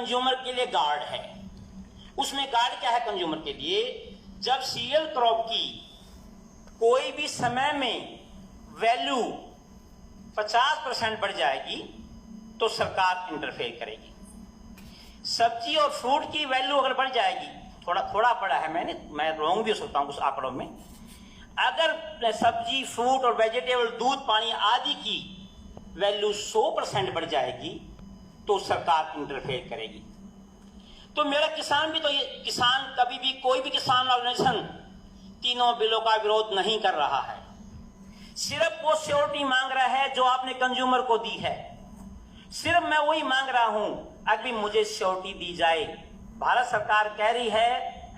Consumer के लिए guard है। उसमें गार्ड क्या है कंज्यूमर के लिए? जब सीरियल क्रॉप की कोई भी समय में वैल्यू 50% बढ़ जाएगी तो सरकार इंटरफेयर करेगी। सब्जी और फ्रूट की वैल्यू अगर बढ़ जाएगी, थोड़ा पड़ा है, मैं रॉन्ग भी हो सकता हूं कुछ आंकड़ों में, अगर सब्जी, फ्रूट और वेजिटेबल, दूध, पानी आदि की वैल्यू 100% बढ़ जाएगी तो सरकार इंटरफेयर करेगी। तो मेरा किसान भी, तो ये किसान कभी भी, कोई भी किसान ऑर्गेनाइजेशन तीनों बिलों का विरोध नहीं कर रहा है। सिर्फ वो श्योरिटी मांग रहा है जो आपने कंज्यूमर को दी है। सिर्फ मैं वही मांग रहा हूं, अभी मुझे श्योरिटी दी जाए। भारत सरकार कह रही है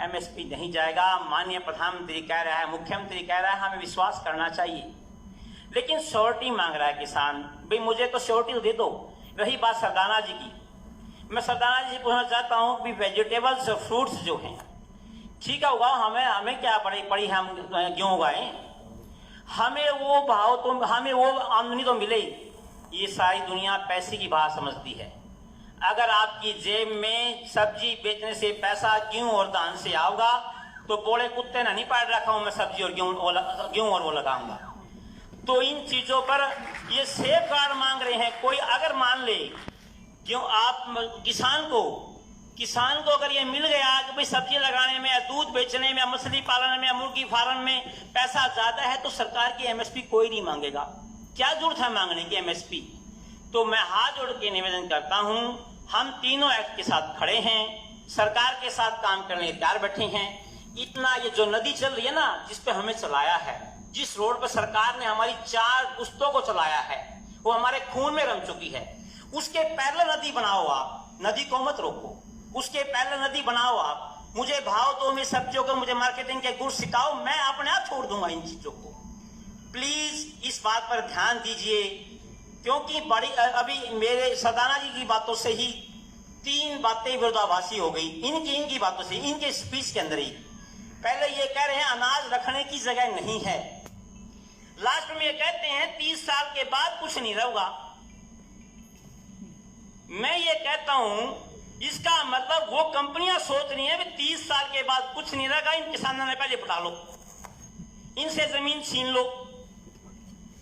एमएसपी नहीं जाएगा, माननीय प्रधानमंत्री कह रहा है, मुख्यमंत्री कह रहा है, हमें विश्वास करना चाहिए, लेकिन श्योरिटी मांग रहा है किसान। भाई मुझे तो श्योरिटी दे दो। रही बात सरदाना जी की, मैं सरदाना जी से पूछना चाहता हूं कि वेजिटेबल्स और फ्रूट्स जो हैं, ठीक है उगाओ, हमें क्या पड़ी हम क्यों उगाएं, हमें वो भाव तो, हमें वो आमदनी तो मिले। ये सारी दुनिया पैसे की बात समझती है। अगर आपकी जेब में सब्जी बेचने से पैसा गेहूं और धान से आओगा तो बोले कुत्ते ना नहीं पाल रखा हूं मैं सब्जी और गेहूं और वो लगाऊंगा। तो इन चीजों पर ये सेफ गार्ड मांग रहे हैं। कोई अगर मान ले क्यों आप किसान को अगर ये मिल गया कि भाई सब्जी लगाने में या दूध बेचने में या मछली पालन में या मुर्गी फार्म में पैसा ज्यादा है तो सरकार की एमएसपी कोई नहीं मांगेगा। क्या जरूरत है मांगने की एमएसपी? तो मैं हाथ जोड़ के निवेदन करता हूं, हम तीनों एक्ट के साथ खड़े हैं, सरकार के साथ काम करने तैयार बैठे हैं। इतना ये जो नदी चल रही है ना, जिस पे हमें चलाया है, जिस रोड पर सरकार ने हमारी 4 पुस्तों को चलाया है, वो हमारे खून में रम चुकी है। उसके पैरेलल नदी बनाओ आप, नदी को मत रोको, उसके पैरेलल नदी बनाओ आप। मुझे भाव दो, मेरी सब्जियों को, मुझे मार्केटिंग के गुण सिखाओ, मैं अपने आप छोड़ दूंगा इन चीजों को। प्लीज इस बात पर ध्यान दीजिए, क्योंकि बड़ी अभी मेरे सरदाना जी की बातों से ही 3 बातें विरोधाभासी हो गई। इनकी बातों से, इनके स्पीच के अंदर ही पहले ये कह रहे हैं अनाज रखने की जगह नहीं है, लास्ट में ये कहते हैं 30 साल के बाद कुछ नहीं रहेगा। मैं ये कहता हूं इसका मतलब वो कंपनियां सोच रही हैं 30 साल के बाद कुछ नहीं रहेगा, इन किसानों ने पहले पटा लो, इनसे जमीन छीन लो।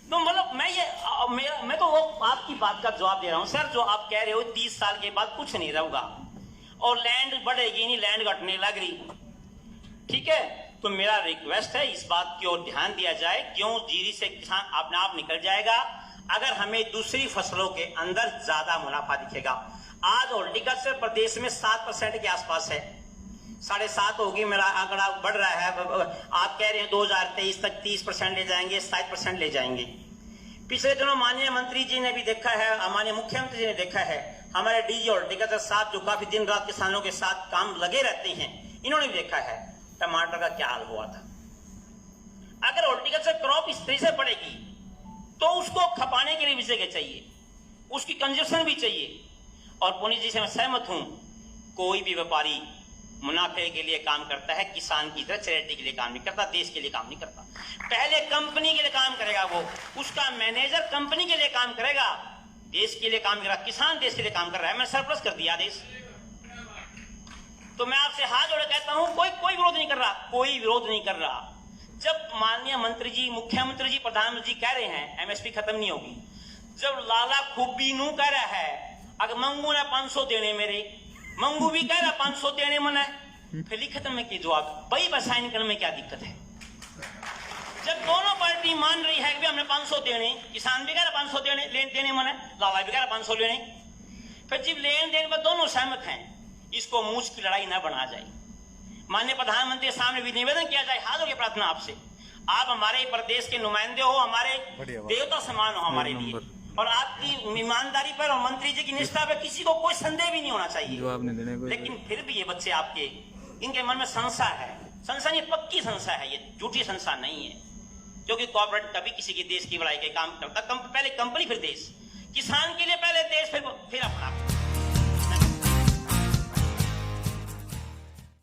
तो मतलब मैं तो वो आपकी बात का जवाब दे रहा हूं सर, जो आप कह रहे हो 30 साल के बाद कुछ नहीं रहेगा और लैंड बढ़ेगी नहीं, लैंड घटने लग रही, ठीक है। तो मेरा रिक्वेस्ट है इस बात की ओर ध्यान दिया जाए। क्यों जीरी से किसान अपने आप निकल जाएगा अगर हमें दूसरी फसलों के अंदर ज्यादा मुनाफा दिखेगा। आज हॉर्टिकल्चर प्रदेश में 7% के आसपास है, 7.5 होगी, मेरा आंकड़ा बढ़ रहा है। आप कह रहे हैं 2023 तक 30% ले जाएंगे, 60% ले जाएंगे। पिछले दिनों माननीय मंत्री जी ने भी देखा है, माननीय मुख्यमंत्री जी ने देखा है, हमारे डीजी हॉर्टिकल्चर साहब जो काफी दिन रात किसानों के साथ काम लगे रहते हैं, इन्होंने भी देखा है टमाटर का क्या हाल हुआ था। अगर हॉर्टिकल्चर क्रॉप इस तरह से बढ़ेगी तो उसको खपाने के लिए भी जगह चाहिए, उसकी कंजप्शन भी चाहिए। और पुनीत जी से मैं सहमत हूं, कोई भी व्यापारी मुनाफे के लिए काम करता है, किसान की तरह चैरिटी के लिए काम नहीं करता, देश के लिए काम नहीं करता। पहले कंपनी के लिए काम करेगा, वो उसका मैनेजर कंपनी के लिए काम करेगा, देश के लिए काम करेगा। किसान देश के लिए काम कर रहा है, मैं सरप्लस कर दिया देश। तो मैं आपसे हाथ जोड़े कहता हूं, कोई विरोध नहीं कर रहा, कोई विरोध नहीं कर रहा। जब माननीय मंत्री जी, मुख्यमंत्री जी, प्रधानमंत्री जी कह रहे हैं एमएसपी खत्म नहीं होगी, जब लाला खूबी नू कह रहा है अगर मंगू ने 500 देने, मेरे मंगू भी कह रहा 500 देने मन है, फिर लिखत में की जवाब वही बसाइन करने में क्या दिक्कत है? जब दोनों पार्टी मान रही है कि हमने 500 देने, किसान भी कह रहा 500 देने मन है, लाला भी कह रहा 500 लेने, फिर जब लेन देन पर दोनों सहमत हैं, इसको मूछ की लड़ाई न बना जाए। माननीय प्रधानमंत्री के सामने भी निवेदन किया जाए, हाथ जोड़ के प्रार्थना आपसे, आप हमारे प्रदेश के नुमाइंदे हो, हमारे देवता समान हो हमारे लिए, और आपकी ईमानदारी पर और मंत्री जी की निष्ठा पर किसी को कोई संदेह भी नहीं होना चाहिए। लेकिन फिर भी ये बच्चे आपके, इनके मन में संशय है, संशय ये पक्की संशय है, ये झूठी संशय नहीं है, क्योंकि कॉर्पोरेट कभी किसी के देश की भलाई के काम करता। पहले कंपनी फिर देश, किसान के लिए पहले देश फिर अपना।